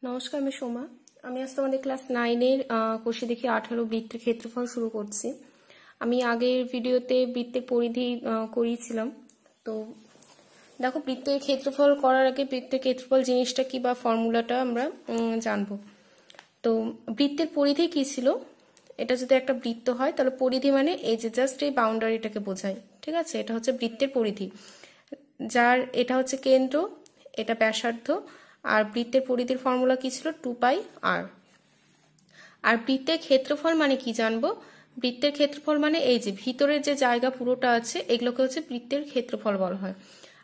নমস্কার, আমি সোমা। আমি আজ তোমাদের ক্লাস 9-এর কোষে দেখি 18 বৃত্তের ক্ষেত্রফল শুরু করছি। আমি আগের ভিডিওতে বৃত্তের পরিধি করিয়েছিলাম। তো দেখো, বৃত্তের ক্ষেত্রফল করার আগে বৃত্তের ক্ষেত্রফল জিনিসটা কি বা ফর্মুলাটা আমরা জানবো। তো বৃত্তের পরিধি কি ছিল? এটা যদি একটা বৃত্ত হয় তাহলে পরিধি মানে এই যে জাস্ট এই বাউন্ডারিটাকে বোঝায়, ঠিক আছে? এটা হচ্ছে বৃত্তের পরিধি, যার এটা হচ্ছে কেন্দ্র, এটা ব্যাসার্ধ। আর বৃত্তের পরিধির ফর্মুলা কি ছিল? 2πr। আর বৃত্তের ক্ষেত্রফল মানে কি জানবো? বৃত্তের ক্ষেত্রফল মানে এই যে ভিতরের যে জায়গা পুরোটা আছে এগুলোকে হচ্ছে বৃত্তের ক্ষেত্রফল বলা হয়।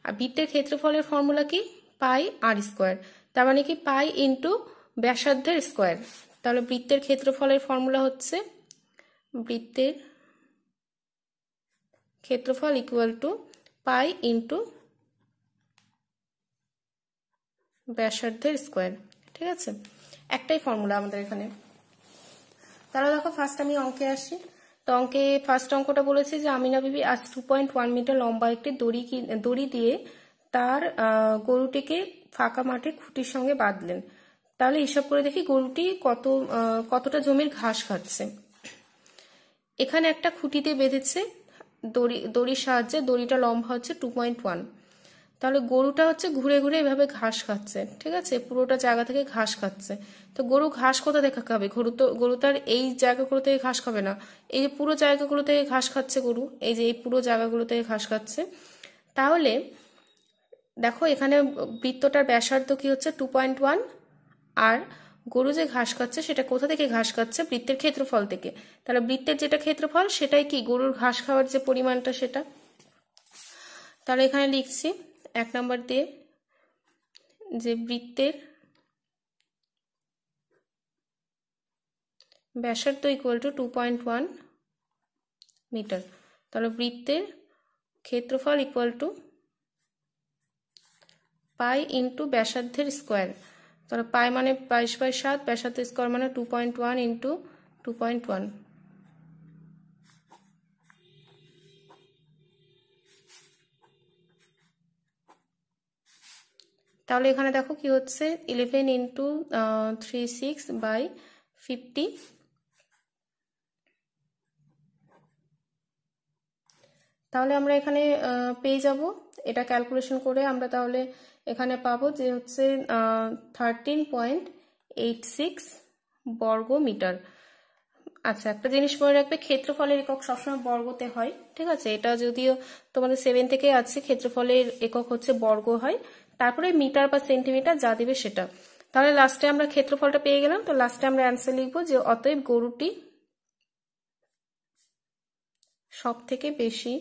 আর বৃত্তের ক্ষেত্রফলের ফর্মুলা কি? πr²। তার মানে কি পাই ইন্টু ব্যাসার্ধের স্কোয়ার। তাহলে বৃত্তের ক্ষেত্রফলের ফর্মুলা হচ্ছে বৃত্তের ক্ষেত্রফল ইকুয়াল টু পাই ইন্টু ব্যাসার্ধের স্কোয়ার, ঠিক আছে? একটাই ফর্মুলা আমাদের এখানে। তাহলে দেখো, ফার্স্ট আমি অঙ্কে আসি। তো অঙ্কে ফার্স্ট অঙ্কটা বলেছে যে আমিনা বিবি আজ 2.1 মিটার লম্বা একটি দড়ি দিয়ে তার গরুটিকে ফাঁকা মাঠে খুঁটির সঙ্গে বাঁধলেন। তাহলে হিসাব করে দেখি গরুটি কতটা জমির ঘাস খাচ্ছে। এখানে একটা খুঁটিতে বেঁধেছে দড়ির সাহায্যে, দড়িটা লম্বা হচ্ছে 2.1। তাহলে গরুটা হচ্ছে ঘুরে ঘুরে এভাবে ঘাস খাচ্ছে, ঠিক আছে? পুরোটা জায়গা থেকে ঘাস খাচ্ছে। তো গরু ঘাস কোথা থেকে খাবে? গরু তার এই জায়গাগুলো থেকে ঘাস খাবে না, এই যে পুরো জায়গাগুলো থেকে ঘাস খাচ্ছে গরু, এই যে এই পুরো জায়গাগুলো থেকে ঘাস খাচ্ছে। তাহলে দেখো, এখানে বৃত্তটার ব্যাসার্ধ কি হচ্ছে? 2.1। আর গরু যে ঘাস খাচ্ছে সেটা কোথা থেকে ঘাস খাচ্ছে? বৃত্তের ক্ষেত্রফল থেকে। তাহলে বৃত্তের যেটা ক্ষেত্রফল সেটাই কি গরুর ঘাস খাওয়ার যে পরিমাণটা সেটা। তাহলে এখানে লিখছি 1 নম্বর দিয়ে যে বৃত্তের ব্যাসার্ধ ইকুয়াল টু 2.1 মিটার। তাহলে বৃত্তের ক্ষেত্রফল ইকুয়াল টু পাই ইন্টু ব্যাসার্ধের স্কোয়ার। তাহলে পাই মানে 22/7, ব্যাসার্ধের স্কোয়ার মানে 2.1 ইন্টু 2.1। তাহলে এখানে দেখো কি হচ্ছে, 11 ইন্টু 36/50। তাহলে আমরা এখানে পেয়ে যাব, এটা ক্যালকুলেশন করে আমরা তাহলে এখানে পাবো যে হচ্ছে 13.86 বর্গ মিটার। আচ্ছা, একটা জিনিস মনে রাখবে, ক্ষেত্রফলের একক সবসময় বর্গতে হয়, ঠিক আছে? এটা যদিও তোমাদের 7 থেকে আছে, ক্ষেত্রফলের একক হচ্ছে বর্গ হয়, তারপরে মিটার বা সেন্টিমিটার যা দিবে সেটা। তাহলে লাস্টে আমরা ক্ষেত্রফলটা পেয়ে গেলাম। তো লাস্টে আমরা অ্যান্সার লিখবো যে অতএব গরুটি সব থেকে বেশি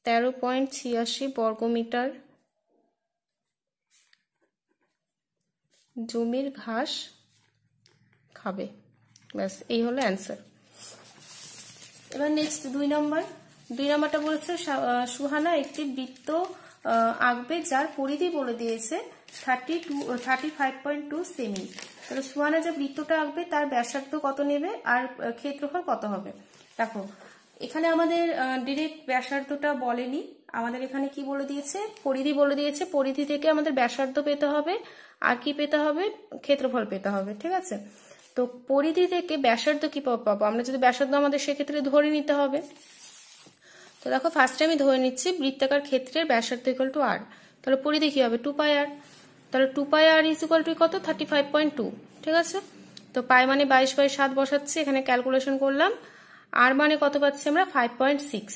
13.86 বর্গমিটার জমির ঘাস খাবে। ব্যাস, এই হলো অ্যান্সার। এবার নেক্সট 2 নম্বরটা বলেছে সুহানা একটি বৃত্ত আঁকবে যার পরিধি বলে দিয়েছে 35.2 সেমি। তাহলে সুহানা যে বৃত্তটা আঁকবে তার ব্যাসার্ধ কত নেবে আর ক্ষেত্রফল কত হবে? দেখো, এখানে আমাদের ডিরেক্ট ব্যাসার্ধটা বলেনি, আমাদের এখানে কি বলে দিয়েছে? পরিধি বলে দিয়েছে। পরিধি থেকে আমাদের ব্যাসার্ধ পেতে হবে আর কি পেতে হবে? ক্ষেত্রফল পেতে হবে, ঠিক আছে? তো পরিধি থেকে ব্যাসার্ধ কি পাবো? আমরা যদি ব্যাসার্ধ আমাদের সেক্ষেত্রে ধরে নিতে হবে। তো দেখো, ফার্স্টে আমি ধরে নিচ্ছি বৃত্তাকার ক্ষেত্রের ব্যাসার্ধ ইকুয়াল টু আর। তাহলে পরিধি কি হবে? 2πr। তাহলে 2πr ইজ ইকুয়াল টু কত? 35.2, ঠিক আছে? তো পাই মানে 22/7 বসাচ্ছি, এখানে ক্যালকুলেশন করলাম। আর মানে কত পাচ্ছি আমরা? 5.6।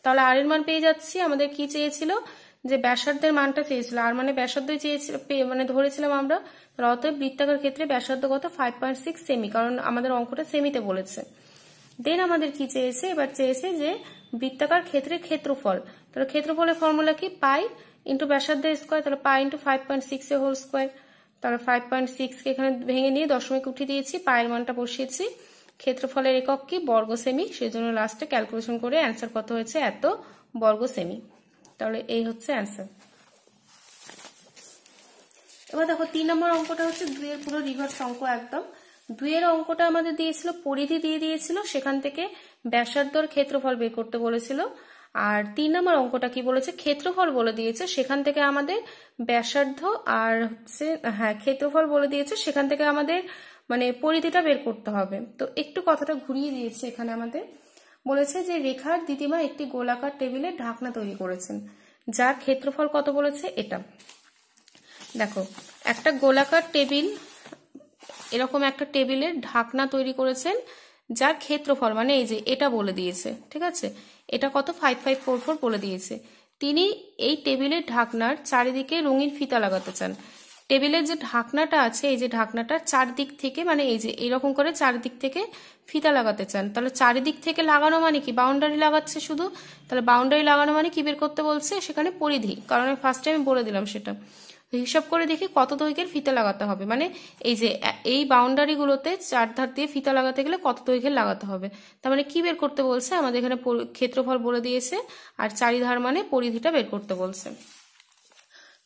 তাহলে আর এর মান পেয়ে যাচ্ছি। আমাদের কি চেয়েছিল? যে ব্যাসার্ধের মানটা চেয়েছিল, আর মানে ব্যাসার্ধই চেয়েছিল, মানে ধরেছিলাম আমরা। তাহলে অতএব বৃত্তাকার ক্ষেত্রে ব্যাসার্ধ কত? 5.6 সেমি, কারণ আমাদের অঙ্কটা সেমিতে বলেছে। দেন আমাদের কি চেয়েছে? এবার চেয়েছে যে বৃত্তাকার ক্ষেত্রের ক্ষেত্রফল। তাহলে ক্ষেত্রফলের ফর্মুলা কি? পাই ইন্টু ব্যাসার্ধের স্কোয়ার। তাহলে পাই ইন্টু 5.6 এর হোল স্কোয়ার। তাহলে 5.6 কে এখানে ভেঙে নিয়ে দশমিক উঠিয়ে দিয়েছি, পায়ের মানটা বসিয়েছি। ক্ষেত্রফলের একক কি? বর্গ সেমি। সেই জন্য লাস্টে ক্যালকুলেশন করে অ্যান্সার কত হয়েছে? এত বর্গ সেমি। তাহলে এই হচ্ছে অ্যান্সার। এবার দেখো, 3 নম্বর অঙ্কটা হচ্ছে 2 এর পুরো রিভার্স অঙ্ক একদম। 2 এর অঙ্কটা আমাদের দিয়েছিল, পরিধি দিয়ে দিয়েছিল, সেখান থেকে ব্যাসার্ধ আর ক্ষেত্রফল বের করতে বলেছিল। আর 3 নম্বর অঙ্কটা কি বলেছে, ক্ষেত্রফল বলে দিয়েছে, সেখান থেকে আমাদের ব্যাসার্ধ আর হচ্ছে ক্ষেত্রফল বলে দিয়েছে, সেখান থেকে আমাদের মানে পরিধিটা বের করতে হবে। তো একটু কথাটা ঘুরিয়ে দিয়েছে, এখানে আমাদের বলেছে যে রেখার দিদিমা একটি গোলাকার টেবিলে ঢাকনা তৈরি করেছেন, যার ক্ষেত্রফল কত বলেছে এটা। দেখো একটা গোলাকার টেবিল, এরকম একটা টেবিলের ঢাকনা তৈরি করেছেন, যার ক্ষেত্রফল মানে এই যে এটা বলে দিয়েছে, ঠিক আছে, এটা কত 5544 বলে দিয়েছে। তিনি এই টেবিলের ঢাকনার চারিদিকে রঙিন ফিতা লাগাতে চান। টেবিলের যে ঢাকনাটা আছে, এই যে ঢাকনাটা চারদিক থেকে মানে এই যে এরকম করে চারিদিক থেকে ফিতা লাগাতে চান। তাহলে চারিদিক থেকে লাগানো মানে কি, বাউন্ডারি লাগাচ্ছে শুধু, তাহলে বাউন্ডারি লাগানো মানে কি বের করতে বলছে, সেখানে পরিধি, কারণ ফার্স্টে আমি বলে দিলাম সেটা। হিসাব করে দেখি কত দৈর্ঘ্যের ফিতা লাগাতে হবে, মানে এই যে এই বাউন্ডারি গুলোতে চারধার দিয়ে ফিতা লাগাতে গেলে কত দৈর্ঘ্যের লাগাতে হবে, তার মানে কি বের করতে বলছে আমাদের এখানে ক্ষেত্রফল বলে দিয়েছে, আর চারিধার মানে পরিধিটা বের করতে বলছে।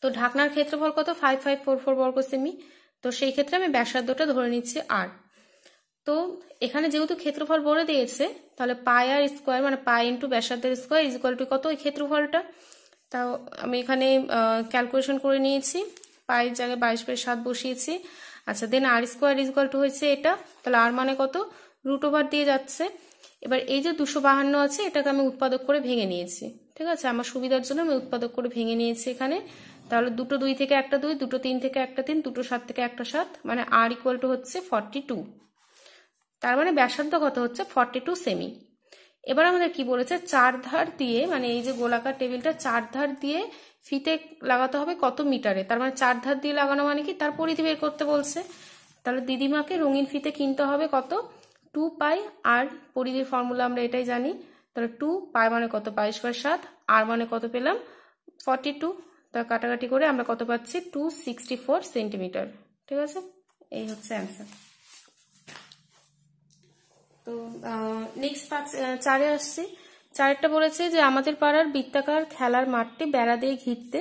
তো ঢাকনার ক্ষেত্রফল কত 5544 বর্গ সেমি, তো সেই ক্ষেত্রে আমি ব্যাসার্ধটা ধরে নিচ্ছি আর। তো এখানে যেহেতু ক্ষেত্রফল বলে দিয়েছে, তাহলে পাই আর স্কোয়ার মানে পাই ইন্টু ব্যাসার্ধের স্কোয়ার ইজ ইকুয়াল টু কত ওই ক্ষেত্রফলটা। তাও আমি এখানে ক্যালকুলেশন করে নিয়েছি, পায়ের জায়গায় 22/7 বসিয়েছি। আচ্ছা, দেন আর স্কোয়ার ইজ ইকুয়াল টু হয়েছে এটা, তাহলে আর মানে কত √ওভার দিয়ে যাচ্ছে। এবার এই যে 252 আছে, এটাকে আমি উৎপাদক করে ভেঙে নিয়েছি, ঠিক আছে, আমার সুবিধার জন্য আমি উৎপাদক করে ভেঙে নিয়েছি এখানে। তাহলে 2 2 থেকে একটা 2, 2 3 থেকে একটা 3, 2 7 থেকে একটা 7, মানে আর ইকুয়াল টু হচ্ছে 42। তার মানে ব্যাসার্ধ কত হচ্ছে 42 সেমি। এবার আমাদের কি বলেছে, চার ধার দিয়ে মানে এই যে গোলাকার টেবিলটা চার ধার দিয়ে ফিতে লাগাতে হবে কত মিটারে, তার মানে চার ধার দিয়ে লাগানো মানে কি তার পরিধি বের করতে বলছে। তাহলে দিদিমাকে রঙিন ফিতে কিনতে হবে কত 2 পাই, আর পরিধির ফর্মুলা আমরা এটাই জানি। তাহলে 2 পাই মানে কত 22/7, আর মানে কত পেলাম 42, তা কাটাকাটি করে আমরা কত পাচ্ছি 264 সেন্টিমিটার, ঠিক আছে, এই হচ্ছে অ্যান্সার। তো নেক্সট 4-এ আসছি। 4-এরটা বলেছে যে আমাদের পাড়ার বৃত্তাকার খেলার মাঠটি বেড়া দিয়ে ঘিরতে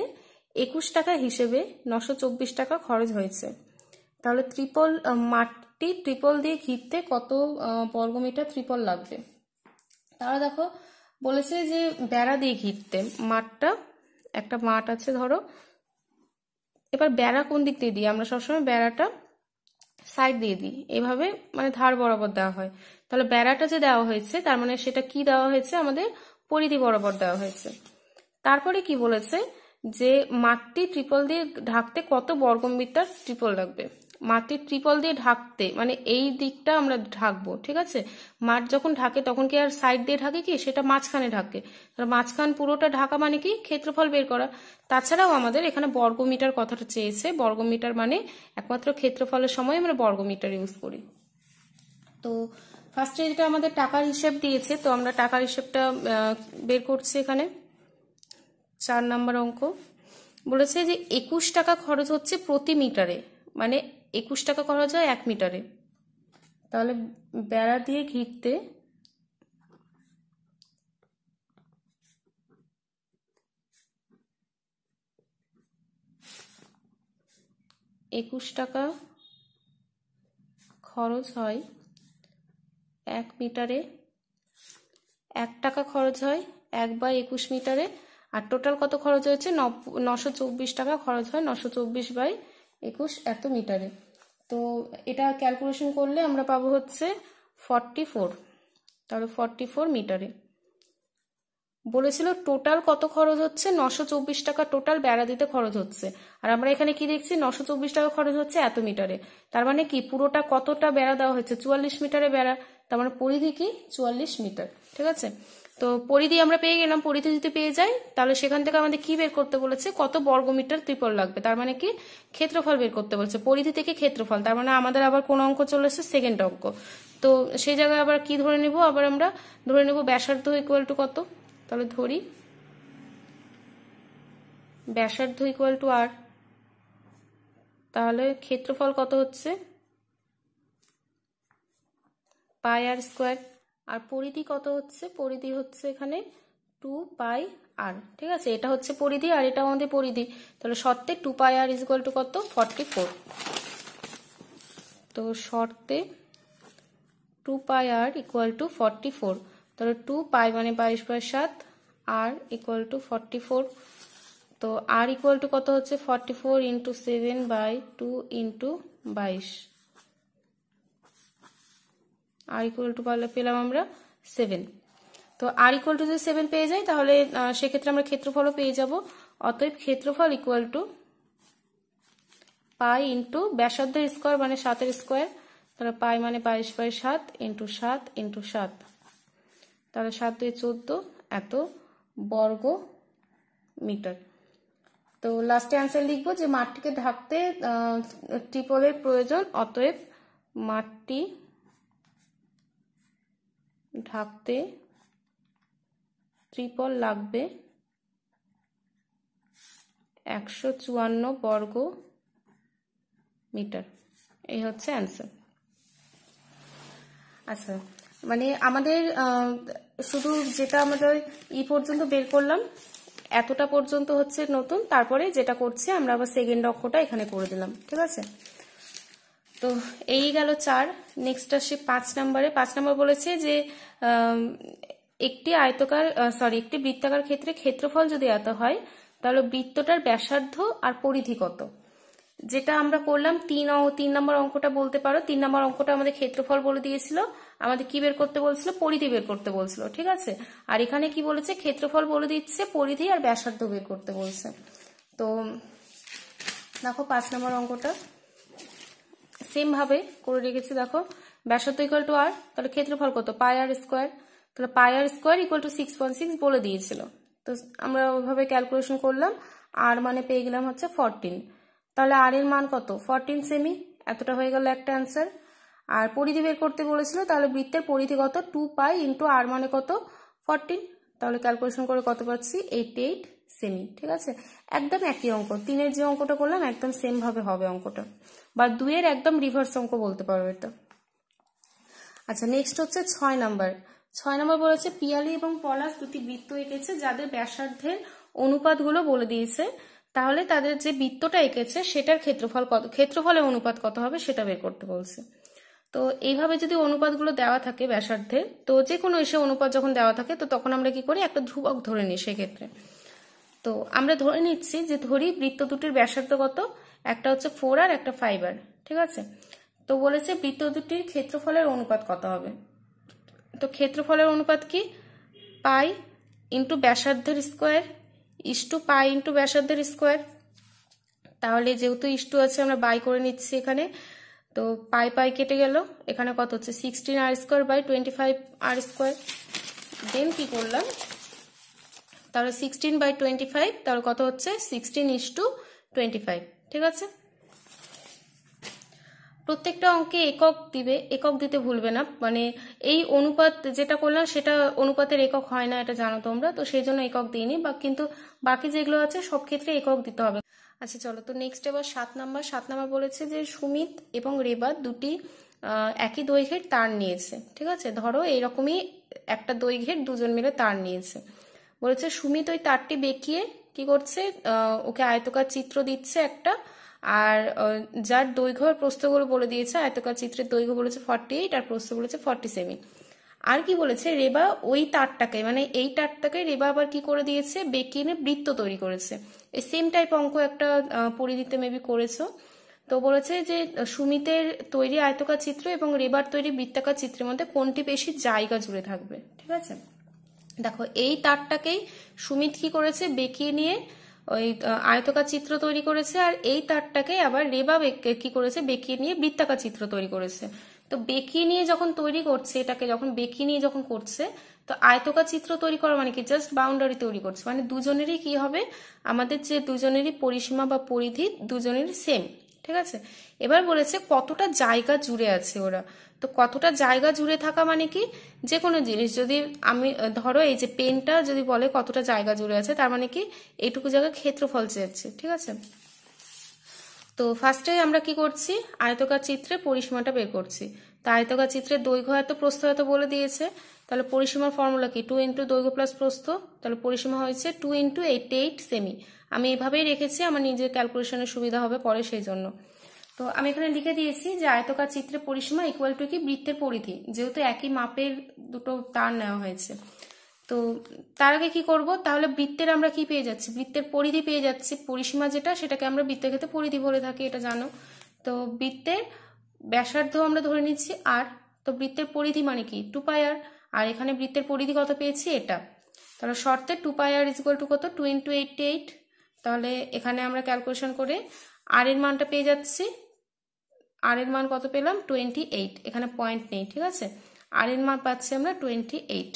21 টাকা হিসেবে 924 টাকা খরচ হয়েছে। তাহলে মাঠটি ট্রিপল দিয়ে ঘিরতে কত বর্গমিটার ট্রিপল লাগবে। তাহলে দেখো বলেছে যে বেড়া দিয়ে ঘিরতে, মাঠটা একটা মাঠ আছে ধরো, এবার বেড়া কোন দিক দিয়ে দিই, আমরা সবসময় বেড়াটা সাইড দিয়ে দিই, এভাবে মানে ধার বরাবর দেওয়া হয়। তাহলে বেড়াটা যে দেওয়া হয়েছে তার মানে সেটা কি দেওয়া হয়েছে, আমাদের পরিধি বরাবর দেওয়া হয়েছে। তারপরে কি বলেছে যে মাঠটি ট্রিপল দিয়ে ঢাকতে কত বর্গমিটার ট্রিপল লাগবে। মাঠটি ট্রিপল দিয়ে ঢাকতে মানে এই দিকটা আমরা ঢাকবো, ঠিক আছে, মাঠ যখন ঢাকে তখন কি আর সাইড দিয়ে ঢাকে কি, সেটা মাঝখানে ঢাকে, মাঝখান পুরোটা ঢাকা মানে কি ক্ষেত্রফল বের করা। তাছাড়াও আমাদের এখানে বর্গমিটার কথাটা চেয়েছে, বর্গমিটার মানে একমাত্র ক্ষেত্রফলের সময় আমরা বর্গমিটার ইউজ করি। তো ফার্স্টে যেটা আমাদের টাকার হিসেব দিয়েছে, তো আমরা টাকার হিসেবটা বের করছি এখানে। 4 নম্বর অঙ্ক বলেছে যে 21 টাকা খরচ হচ্ছে প্রতি মিটারে, মানে 21 টাকা খরচ হয় 1 মিটারে। তাহলে বেড়া দিয়ে ঘিরতে 21 টাকা খরচ হয় 1 মিটারে, 1 টাকা খরচ হয় 1/21 মিটারে, আর টোটাল কত খরচ হয়েছে 924 টাকা খরচ হয় 924/21 এত মিটারে। তো এটা ক্যালকুলেশন করলে আমরা পাবো হচ্ছে 44, তাহলে 44 মিটারে। বলেছিল টোটাল কত খরচ হচ্ছে 924 টাকা টোটাল বেড়া দিতে খরচ হচ্ছে, আর আমরা এখানে কি দেখছি 924 টাকা খরচ হচ্ছে এত মিটারে, তার মানে কি পুরোটা কতটা বেড়া দেওয়া হচ্ছে 44 মিটারে বেড়া, তার মানে পরিধি কি 44 মিটার, ঠিক আছে। তো পরিধি আমরা পেয়ে গেলাম, পরিধি যদি পেয়ে যাই তাহলে সেখান থেকে আমাদের কি বের করতে বলেছে কত বর্গমিটার ত্রিপল লাগবে, তার মানে কি ক্ষেত্রফল বের করতে বলেছে, পরিধি থেকে ক্ষেত্রফল, তার মানে আমাদের আবার কোন অঙ্ক চলে এসেছে সেকেন্ড অঙ্ক। তো সেই জায়গায় আবার কি ধরে নেব, আবার আমরা ধরে নেব ব্যাসার্ধ ইকুয়াল টু কত, তাহলে ধরি ব্যাসার্ধ ইকুয়াল টু আর, তাহলে ক্ষেত্রফল কত হচ্ছে পাই আর স্কোয়ার, আর পরিধি কত হচ্ছে, পরিধি হচ্ছে এখানে 2 পাই আর, ঠিক আছে, এটা হচ্ছে পরিধি আর এটা আমাদের পরিধি, তাহলে শর্তে 2 পাই আর ইজ ইকুয়াল টু কত 44। তো শর্তে 2 পাই আর ইকুয়াল টু 44, তাহলে 2 পাই মানে 22/7, আর ইকুয়াল টু 44। তো আর ইকুয়াল টু কত হচ্ছে 44 ইন্টু 7/2 ইন্টু 22। আর ইকুয়াল টু পেলাম আমরা 7। তো আর ইকুয়াল টু যদি 7 পেয়ে যাই তাহলে সেক্ষেত্রে আমরা ক্ষেত্রফলও পেয়ে যাব। অতএব ক্ষেত্রফল ইকুয়াল টু পাই ইন্টু ব্যাসার্ধের স্কোয়ার মানে 7-এর স্কোয়ার, তাহলে পাই মানে 22/7 ইন্টু 7 ইন্টু 7, তাহলে 7 2 14 এত বর্গ মিটার। তো লাস্টে অ্যান্সার লিখবো যে মাঠটিকে ঢাকতে ট্রিপলের প্রয়োজন, অতএব মাঠটি ঢাকতে ট্রিপল লাগবে 154 বর্গ মিটার। এই হচ্ছে অ্যান্সার। আচ্ছা, মানে আমাদের শুধু যেটা আমাদের পর্যন্ত বের করলাম এতটা পর্যন্ত হচ্ছে নতুন, তারপরে যেটা করছি আমরা আবার সেকেন্ড অঙ্কটা এখানে করে দিলাম, ঠিক আছে। তো এই গেল 4। নেক্সট আসছে 5 নম্বরে। 5 নম্বর বলেছে যে একটি একটি বৃত্তাকার ক্ষেত্রে ক্ষেত্রফল যদি এত হয় তাহলে বৃত্তটার ব্যাসার্ধ আর পরিধি কত। যেটা আমরা করলাম 3 নম্বর অঙ্কটা বলতে পারো। 3 নম্বর অঙ্কটা আমাদের ক্ষেত্রফল বলে দিয়েছিল, আমাদের কি বের করতে বলছিল, পরিধি বের করতে বলছিল, ঠিক আছে। আর এখানে কি বলেছে, ক্ষেত্রফল বলে দিচ্ছে, পরিধি আর ব্যাসার্ধ বের করতে বলছে। তো দেখো 5 নম্বর অঙ্কটা সেম ভাবে করে রেখেছি। দেখো ব্যাসার্ধ ইকুয়াল টু আর, তাহলে ক্ষেত্রফল কত, পাই আর স্কোয়ার, তাহলে পাই আর স্কোয়ার ইকুয়াল টু 6.6 বলে দিয়েছিল। তো আমরা ওইভাবে ক্যালকুলেশন করলাম, আর মানে পেয়ে গেলাম হচ্ছে 14। তাহলে আর এর মান কত, 14 সেমি, এতটা হয়ে গেল একটা অ্যান্সার। আর পরিধি বের করতে বলেছিল, তাহলে বৃত্তের পরিধি কত, 2 পাই ইন্টু আর মানে কত 14, তাহলে ক্যালকুলেশন করে কত পাচ্ছি 88 সেমি, ঠিক আছে। একদম একই অঙ্ক, 3-এর যে অঙ্কটা করলাম একদম সেম ভাবে হবে অঙ্কটা, বা 2-এর একদম রিভার্স অঙ্ক বলতে পারো এটা। আচ্ছা, নেক্সট হচ্ছে 6 নাম্বার। 6 নাম্বার বলেছে পিয়ালি এবং পলাশ দুটি বৃত্ত এঁকেছে যাদের ব্যাসার্ধের অনুপাতগুলো বলে দিয়েছে, তাহলে তাদের যে বৃত্তটা এঁকেছে সেটার ক্ষেত্রফল কত, ক্ষেত্রফলের অনুপাত কত হবে সেটা বের করতে বলছে। তো এইভাবে যদি অনুপাতগুলো দেওয়া থাকে ব্যাসার্ধের, তো যে কোনো এসে অনুপাত যখন দেওয়া থাকে তো তখন আমরা কি করি, একটা ধ্রুবক ধরে নিই সেক্ষেত্রে। তো আমরা ধরে নিচ্ছি যে ধরি বৃত্ত দুটির ব্যাসার্ধ কত, একটা হচ্ছে 4 আর একটা 5 আর, ঠিক আছে। তো বলেছে বৃত্ত দুটির ক্ষেত্রফলের অনুপাত কত হবে। তো ক্ষেত্রফলের অনুপাত কি, পাই ইন্টু ব্যাসার্ধের স্কোয়ার ইস্টু পাই ইন্টু ব্যাসার্ধের স্কোয়ার। তাহলে যেহেতু ইস্টু আছে আমরা বাই করে নিচ্ছি এখানে, তো পাই পাই কেটে গেল, এখানে কত হচ্ছে 16 আর স্কোয়ার বাই 25 আর স্কোয়ার। দেন কি করলাম, তাহলে 16/25, তাহলে কত হচ্ছে 16:25, ঠিক আছে। প্রত্যেকটা অঙ্কে একক দিবে, একক দিতে ভুলবে না, মানে এই অনুপাত যেটা করলাম সেটা অনুপাতের একক হয় না, এটা জানো তোমরা, তো সেই জন্য একক দিইনি, বা কিন্তু বাকি যেগুলো আছে সব ক্ষেত্রে একক দিতে হবে। আচ্ছা চলো, তো নেক্সট এবার 7 নাম্বার। 7 নাম্বার বলেছে যে সুমিত এবং রেবা দুটি একই দৈর্ঘ্যের তার নিয়েছে, ঠিক আছে। ধরো এইরকমই একটা দৈর্ঘ্যের দুজন মিলে তার নিয়েছে, বলেছে সুমিত ওই তারটি বেঁকিয়ে কি করছে, ওকে আয়তকার চিত্র দিচ্ছে একটা, আর যার দৈর্ঘ্য আর প্রস্থগুলো বলে দিয়েছে, আয়তকার চিত্রের দৈর্ঘ্য বলেছে 48 আর প্রস্থ বলেছে 40 সেমি। আর কি বলেছে, রেবা ওই তারটাকে, মানে এই তারটাকে রেবা আবার কি করে দিয়েছে, বেঁকিয়ে নিয়ে বৃত্ত তৈরি করেছে। এই সেম টাইপ অঙ্ক একটা পরিধিতে মেবি করেছো। তো বলেছে যে সুমিতের তৈরি আয়তকার চিত্র এবং রেবার তৈরি বৃত্তাকার চিত্রের মধ্যে কোনটি বেশি জায়গা জুড়ে থাকবে, ঠিক আছে। দেখো এই তারটাকেই সুমিত কি করেছে, বেঁকিয়ে নিয়ে ওই আয়তকার চিত্র তৈরি করেছে, আর এই তারটাকে আবার রেবা কি করেছে, বেঁকিয়ে নিয়ে বৃত্তাকার চিত্র তৈরি করেছে। তো বেঁকিয়ে নিয়ে যখন তৈরি করছে, এটাকে যখন বেঁকিয়ে নিয়ে যখন করছে, তো আয়তকার চিত্র তৈরি করা মানে কি, জাস্ট বাউন্ডারি তৈরি করছে, মানে দুজনেরই কি হবে, আমাদের যে দুজনেরই পরিসীমা বা পরিধি দুজনেরই সেম, ঠিক আছে। এবার বলেছে কতটা জায়গা জুড়ে আছে ওরা। তো কতটা জায়গা জুড়ে থাকা মানে কি, যে কোনো জিনিস যদি আমি ধরো এই যে পেনটা যদি বলে কতটা জায়গা জুড়ে আছে, তার মানে কি এইটুকু জায়গা ক্ষেত্রফল চেয়েছে, ঠিক আছে। তো ফার্স্টে আমরা কি করছি, আয়তকার চিত্রে পরিসীমাটা বের করছি। তো আয়তকার চিত্রের দৈর্ঘ্য এত প্রস্থ এত বলে দিয়েছে, তাহলে পরিসীমার ফর্মুলা কি, 2 ইন্টু দৈর্ঘ্য প্লাস প্রস্থ, তাহলে পরিসীমা হয়েছে 2 ইন্টু 88 সেমি। আমি এইভাবেই রেখেছি, আমার নিজের ক্যালকুলেশনের সুবিধা হবে পরে, সেই জন্য। তো আমি এখানে লিখে দিয়েছি যে আয়তকার চিত্রের পরিসীমা ইকুয়াল টু কি বৃত্তের পরিধি, যেহেতু একই মাপের দুটো তার নেওয়া হয়েছে। তো তার আগে কি করব, তাহলে বৃত্তের আমরা কি পেয়ে যাচ্ছি, বৃত্তের পরিধি পেয়ে যাচ্ছি। পরিসীমা যেটা সেটাকে আমরা বৃত্তের ক্ষেত্রে পরিধি বলে থাকি, এটা জানো। তো বৃত্তের ব্যাসার্ধ আমরা ধরে নিচ্ছি আর, তো বৃত্তের পরিধি মানে কি 2πr, আর এখানে বৃত্তের পরিধি কত পেয়েছি এটা, তাহলে শর্তে 2πr = কত 2 × 88। তাহলে এখানে আমরা ক্যালকুলেশন করে আর এর মানটা পেয়ে যাচ্ছি, আর এর মান কত পেলাম 28, এখানে পয়েন্ট নেই, ঠিক আছে। আর এর মান পাচ্ছি আমরা 28।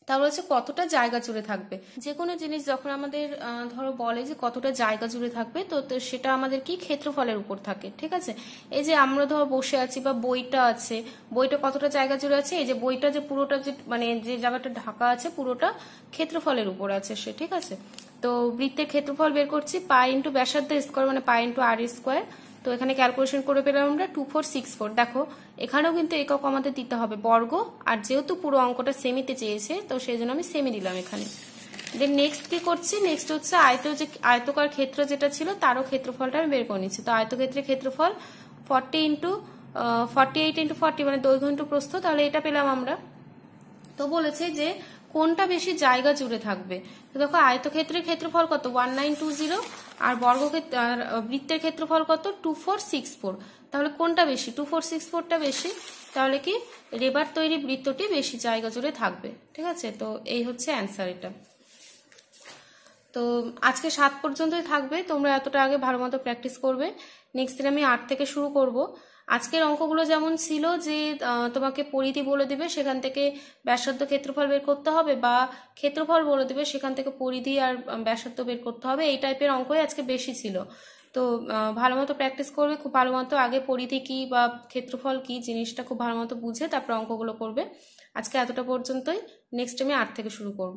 তাহলে হচ্ছে কতটা জায়গা জুড়ে থাকবে, যে কোনো জিনিস যখন আমাদের ধরো বলে যে কতটা জায়গা জুড়ে থাকবে, তো সেটা আমাদের কি ক্ষেত্রফলের উপর থাকে, ঠিক আছে। এই যে আমরা ধরো বসে আছি বা বইটা আছে, বইটা কতটা জায়গা জুড়ে আছে, এই যে বইটা যে পুরোটা যে মানে যে জায়গাটা ঢাকা আছে পুরোটা ক্ষেত্রফলের উপর আছে সে, ঠিক আছে। তো বৃত্তের ক্ষেত্রফল বের করছি π × ব্যাসার্ধ স্কয়ার মানে π × r স্কয়ার। তো এখানে ক্যালকুলেশন করে পেলাম আমরা 2464। দেখো এখানেও কিন্তু একক আমাদের দিতে হবে বর্গ, আর যেহেতু পুরো অঙ্কটা সেমিতে চেয়েছে তো সেই জন্য আমি সেমি দিলাম এখানে। দেন নেক্সট কি করছি, নেক্সট হচ্ছে আয়তকার ক্ষেত্র যেটা ছিল তারও ক্ষেত্রফলটা আমি বের করে নিচ্ছি। তো আয়তক্ষেত্রের ক্ষেত্রফল 48 × 40 মানে দৈর্ঘ্য × প্রস্থ, তাহলে এটা পেলাম আমরা। তো বলেছে যে কোনটা বেশি জায়গা জুড়ে থাকবে, তো দেখো আয়তক্ষেত্রের ক্ষেত্রফল কত 1920, আর আর বৃত্তের ক্ষেত্রফল কত 2464। তাহলে কোনটা বেশি, 2464টা বেশি, তাহলে কি রেবার তৈরি বৃত্তটি বেশি জায়গা জুড়ে থাকবে, ঠিক আছে। তো এই হচ্ছে অ্যান্সার এটা। তো আজকে 7 পর্যন্তই থাকবে, তোমরা এতটা আগে ভালো মতো প্র্যাকটিস করবে। নেক্সট দিন আমি 8 থেকে শুরু করব। আজকের অঙ্কগুলো যেমন ছিল যে তোমাকে পরিধি বলে দিবে, সেখান থেকে ব্যাসার্ধ ক্ষেত্রফল বের করতে হবে, বা ক্ষেত্রফল বলে দিবে সেখান থেকে পরিধি আর ব্যাসার্ধ বের করতে হবে, এই টাইপের অঙ্কই আজকে বেশি ছিল। তো ভালো মতো প্র্যাকটিস করবে, খুব ভালো মতো আগে পরিধি কি বা ক্ষেত্রফল কি জিনিসটা খুব ভালো মতো বুঝে তারপর অঙ্কগুলো করবে। আজকে এতটা পর্যন্তই, নেক্সট আমি 8 থেকে শুরু করব।